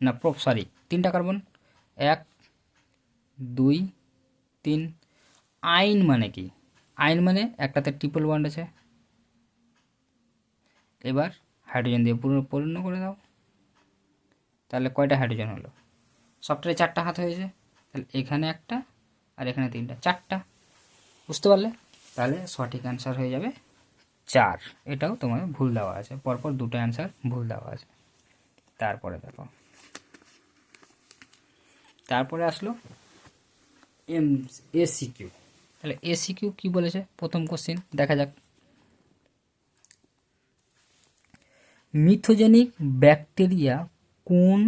না সরি 3টা কার্বন, 1 2 3। আইন মানে কি? আইন মানে একটাতে ট্রিপল বন্ড আছে। এবার হাইড্রোজেন দিয়ে পূর্ণ করে দাও, তাহলে কয়টা হাইড্রোজেন হলো? সবটাই 4টা হাত হয়েছে, তাহলে এখানে একটা আর এখানে 3টা, 4টা। বুঝতে পারলে? তাহলে সঠিক অ্যান্সার হয়ে যাবে 4। এটাও তোমার ভুল দেওয়া আছে, পরপর 2টা অ্যান্সার ভুল দেওয়া আছে। তারপরে দেখো, তারপরে আসলো এসিকিউ। তাহলে এসিকিউ কি বলেছে? প্রথম কোশ্চেন দেখা যাক। মিথোজেনিক ব্যাকটেরিয়া কোন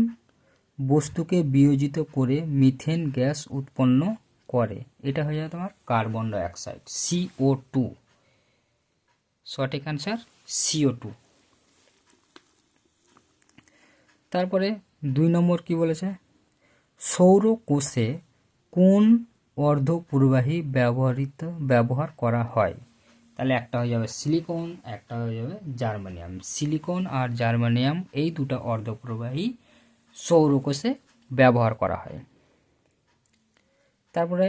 বস্তুকে বিয়োজিত করে মিথেন গ্যাস উৎপন্ন করে? এটা হয়ে যাবে তোমার কার্বন ডাইঅক্সাইড, CO2। সঠিক অ্যান্সার CO2। তারপরে 2 নম্বর কি বলেছে? সৌরকোষে কোন অর্ধপরিবাহী ব্যবহার করা হয়? তাহলে একটা হয়ে যাবে সিলিকন, একটা হয়ে যাবে জার্মানিয়াম। সিলিকন আর জার্মানিয়াম এই 2টা অর্ধপরিবাহী সৌরকোষে ব্যবহার করা হয়। তারপরে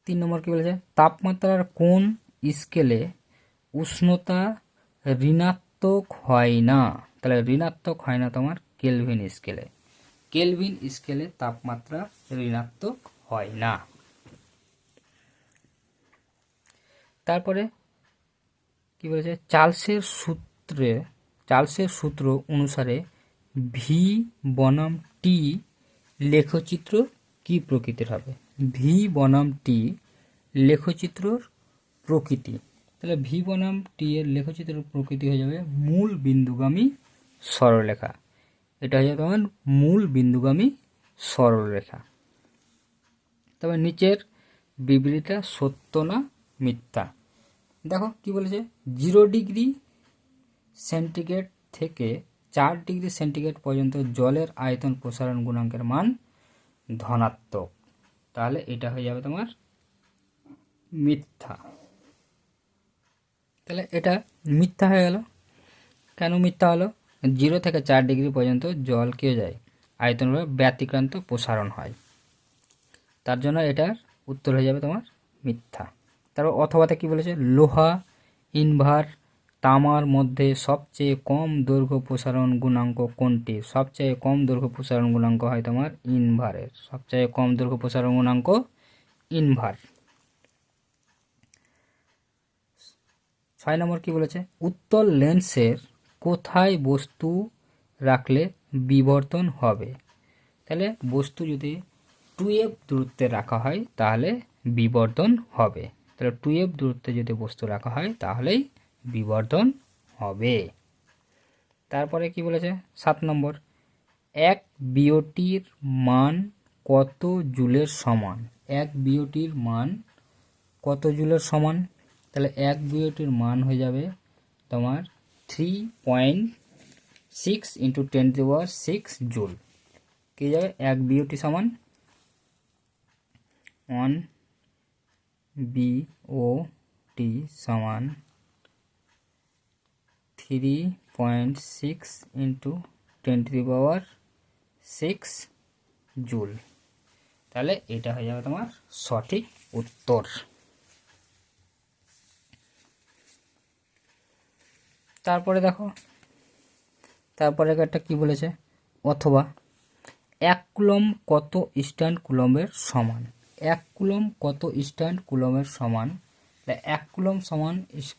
3 নম্বর কি বলেছে? তাপমাত্রার কোন স্কেলে উষ্ণতা ঋণাত্মক হয় না? তাহলে ঋণাত্মক হয় না তোমার কেলভিন স্কেলে। কেলভিন স্কেলে তাপমাত্রা ঋণাত্মক হয় না। তারপরে কি বলেছে? চার্লসের সূত্র অনুসারে ভি বনাম টি লেখচিত্র কি প্রকৃতির হবে? ভি বনাম টি লেখচিত্রর প্রকৃতি। তাহলে ভি বনাম টি এর লেখচিত্রের প্রকৃতি হয়ে যাবে মূল বিন্দুগামী সরলরেখা। এটা হয়ে যাবে তোমার মূল বিন্দুগামী সরলরেখা। তবে নিচের বিবৃতিটা সত্য না মিথ্যা? দেখো কি বলেছে? 0 ডিগ্রি সেন্টিগ্রেড থেকে 4 ডিগ্রি সেন্টিগ্রেড পর্যন্ত জলের আয়তন প্রসারণ গুণাঙ্কের মান ধনাত্মক। তাহলে এটা হয়ে যাবে তোমার মিথ্যা। তাহলে এটা মিথ্যা হয়ে গেল। কেন মিথ্যা হলো? 0 থেকে 4 ডিগ্রি পর্যন্ত জল কি হয়ে যায়? আয়তনভাবে ব্যতিক্রান্ত প্রসারণ হয়, তার জন্য এটার উত্তর হয়ে যাবে তোমার মিথ্যা। তারপর অথবাতে কি বলেছে? লোহা, ইনভার, তামার মধ্যে সবচেয়ে কম দৈর্ঘ্য প্রসারণ গুণাঙ্ক কোনটি? সবচেয়ে কম দৈর্ঘ্য প্রসারণ গুণাঙ্ক হয় তোমার ইনভারের। সবচেয়ে কম দৈর্ঘ্য প্রসারণ গুণাঙ্ক ইনভার। 6 নম্বর কি বলেছে? উত্তল লেন্সের কোথায় বস্তু রাখলে বিবর্তন হবে? তাহলে বস্তু যদি 2f দূরত্বে রাখা হয় তাহলে বিবর্তন হবে। তাহলে 2f দূরত্বে যদি বস্তু রাখা হয় তাহলেই বিবর্তন হবে। তারপরে কি বলেছে? 7 নম্বর, 1 বিওটির মান কত জুলের সমান? 1 বিওটির মান কত জুলের সমান? তাহলে 1 বিওটির মান হয়ে যাবে তোমার 3.6 × 10⁶ জুল। কি যাবে? 1 বিওটি সমান 1 বিওটি সমান 3.6 × 10⁶ জুল। তাহলে এটা হয়ে যাবে তোমার সঠিক উত্তর। তারপরে দেখো, তারপরে একটা কি বলেছে? অথবা 1 কুলম্ব কত স্ট্যান্ড কুলম্বের সমান? 1 কুলম্ব কত স্ট্যান্ড কুলম্বের সমান? 1 কুলম্ব সমান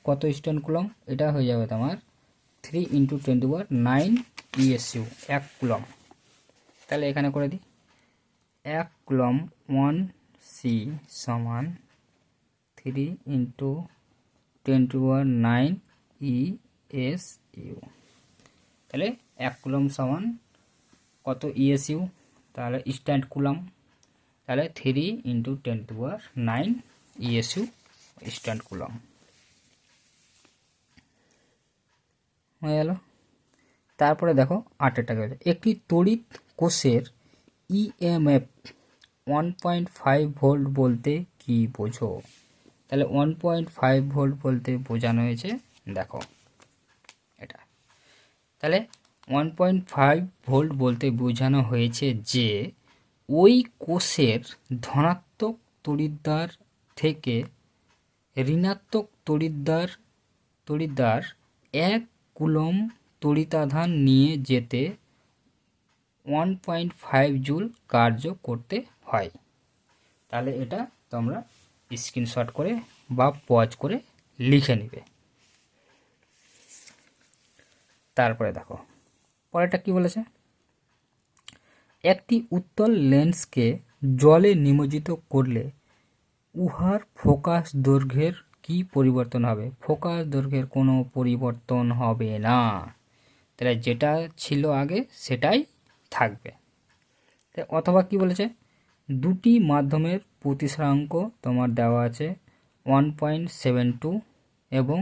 কত স্ট্যান্ড কুলম্ব? এটা হয়ে যাবে তোমার 3 × 10⁹ ESU 1 কুলম্ব। তাহলে এখানে করে দিই 1 কুলম্ব 1C সমান 3 × 10⁹ ESU। তাহলে 1 কুলম্ব সমান কত ESU? তাহলে স্ট্যান্ড কুলম্ব। তাহলে 3 × 10⁹ ESU স্ট্যান্ড কুলম্ব হয়ে গেল। তারপরে দেখো 8টা গেছে। একটি তড়িৎ কোষের EMF 1.5 ভোল্ট বলতে কি বোঝো? তাহলে 1.5 ভোল্ট বলতে বোঝানো হয়েছে দেখো এটা। তাহলে 1.5 ভোল্ট বলতে বোঝানো হয়েছে যে ওই কোষের ধনাত্মক তড়িৎদ্বার থেকে ঋণাত্মক তড়িৎদ্বার 1 কুলম্ব তড়িতাধান নিয়ে যেতে 1.5 জুল কার্য করতে হয়। তাহলে এটা তোমরা স্ক্রিনশট করে বা পজ করে লিখে নিবে। তারপরে দেখো পরেরটা কি বলেছে, একটি উত্তল লেন্সকে জলে নিমজ্জিত করলে উহার ফোকাস দৈর্ঘ্যের কি পরিবর্তন হবে? ফোকাস দৈর্ঘ্যের কোনো পরিবর্তন হবে না, তাহলে যেটা ছিল আগে সেটাই থাকবে। অথবা কি বলেছে, দুটি মাধ্যমের প্রতিসরাঙ্ক তোমার দেওয়া আছে 1.72 এবং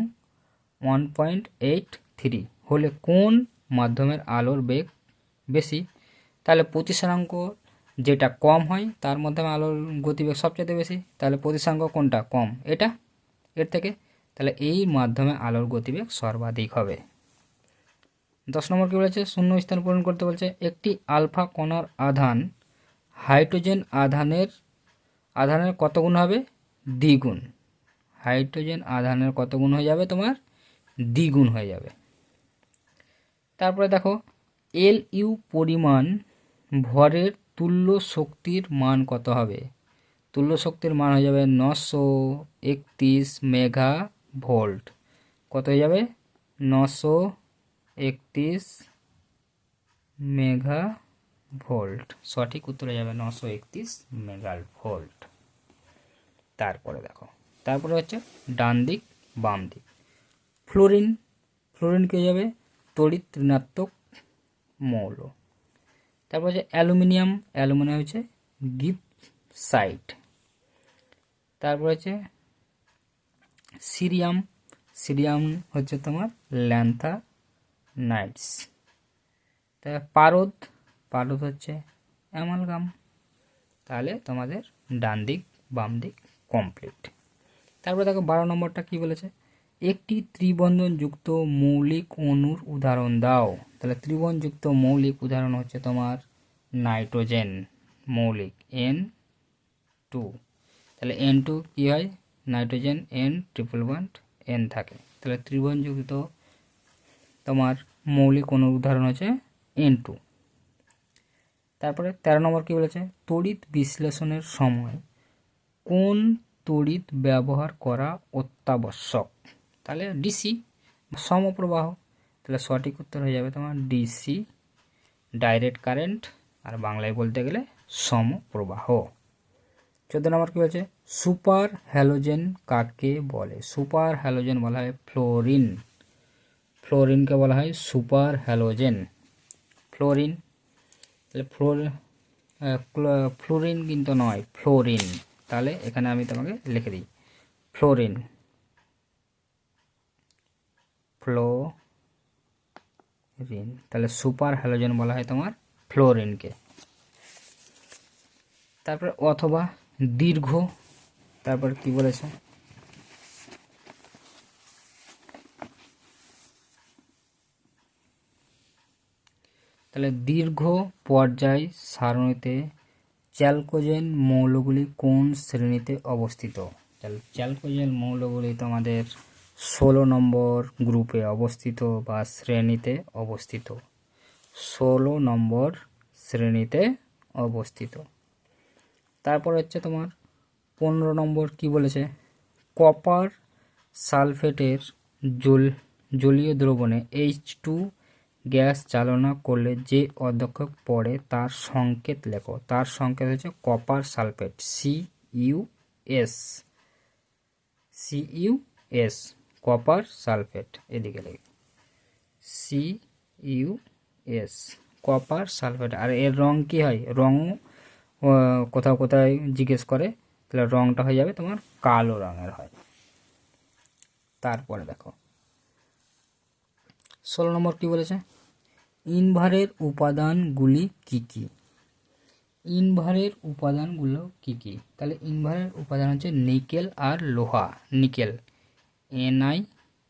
1.83 হলে কোন মাধ্যমের আলোর বেগ বেশি? তাহলে প্রতিসরাঙ্ক যেটা কম হয় তার মাধ্যমে আলোর গতিবেগ সবচেয়ে বেশি, তাহলে প্রতিসরাঙ্ক কোনটা কম? এটা এর থেকে, তাহলে এই মাধ্যমে আলোর গতিবেগ সর্বাধিক হবে। 10 নম্বর কি বলেছে, শূন্য স্থান পূরণ করতে বলছে। একটি আলফা কণার আধান হাইড্রোজেন আধানের কত গুণ হবে? দ্বিগুণ। হাইড্রোজেন আধানের কত গুণ হয়ে যাবে? তোমার দ্বিগুণ হয়ে যাবে। তারপরে দেখো এল ইউ পরিমাণ ভরের তুল্য শক্তির মান কত হবে? তুল্য শক্তির মান হয়ে যাবে 931 মেগা ভোল্ট। কত হয়ে যাবে? 931 মেগা ভোল্ট। সঠিক উত্তর হয়ে যাবে 931 মেগা ভোল্ট। তারপরে দেখো, তারপরে হচ্ছে ডান দিক বাম দিক। ফ্লোরিন কি হয়ে যাবে? তড়িৎ ঋণাত্মক মৌল। তারপর হচ্ছে অ্যালুমিনিয়াম হচ্ছে গিবসাইট। তারপর হচ্ছে সিরিয়াম হচ্ছে তোমার ল্যান্থানাইডস। পারদ হচ্ছে অ্যামালগাম। তাহলে তোমাদের ডান দিক বাম দিক কমপ্লিট। তারপরে দেখো 12 নম্বরটা কি বলেছে, একটি ত্রিবন্ধনযুক্ত মৌলিক অণুর উদাহরণ দাও। তাহলে ত্রিবন্ধনযুক্ত মৌলিক উদাহরণ হচ্ছে তোমার নাইট্রোজেন মৌলিক N2। তাহলে N2 কি হয়? নাইট্রোজেন N1 থাকে। তাহলে ত্রিবন্ধনযুক্ত তোমার মৌলিক অণুর উদাহরণ হচ্ছে N2। তারপরে 13 নম্বর কি বলেছে, তড়িৎ বিশ্লেষণের সময় কোন তড়িৎ ব্যবহার করা অত্যাবশ্যক? তাহলে ডিসি, সমপ্রবাহ। তাহলে সঠিক উত্তর হয়ে যাবে তোমার ডিসি, ডাইরেক্ট কারেন্ট, আর বাংলায় বলতে গেলে সমপ্রবাহ। 14 নম্বর কি বলছে, সুপার হ্যালোজেন কাকে বলে? সুপার হ্যালোজেন বলা হয় ফ্লোরিনকে বলা হয় সুপার হ্যালোজেন। তাহলে ফ্লোরিন কিন্তু নয়, ফ্লোরিন। তাহলে এখানে আমি তোমাকে লিখে দিই ফ্লোরিন। তাহলে সুপার হ্যালোজেন বলা হয় তোমার ফ্লোরিনকে। তারপর অথবা দীর্ঘ, তারপর কি বলেছে, তাহলে দীর্ঘ পর্যায় সারণীতে চ্যালকোজেন মৌলগুলি কোন শ্রেণীতে অবস্থিত? তাহলে চ্যালকোজেন মৌলগুলি তোমাদের 16 নম্বর গ্রুপে অবস্থিত বা শ্রেণীতে অবস্থিত। 16 নম্বর শ্রেণীতে অবস্থিত। তারপর হচ্ছে তোমার 15 নম্বর কি বলেছে, কপার সালফেটের জলীয় দ্রবণে H2 গ্যাস চালনা করলে যে অধ্যক্ষক পড়ে তার সংকেত লেখো। তার সংকেত হচ্ছে copper sulphate, CuS, copper sulphate. এদিকে লেগে CuS, কপার সালফেট। আর এর রং কি হয়? রং কোথাও জিজ্ঞেস করে, তাহলে রংটা হয়ে যাবে তোমার কালো রঙের হয়। তারপরে দেখো 16 নম্বর কি বলেছে, ইনভারের উপাদানগুলি কি কি? ইনভারের উপাদানগুলো কি কি? তাহলে ইনভারের উপাদান হচ্ছে নিকেল আর লোহা। নিকেল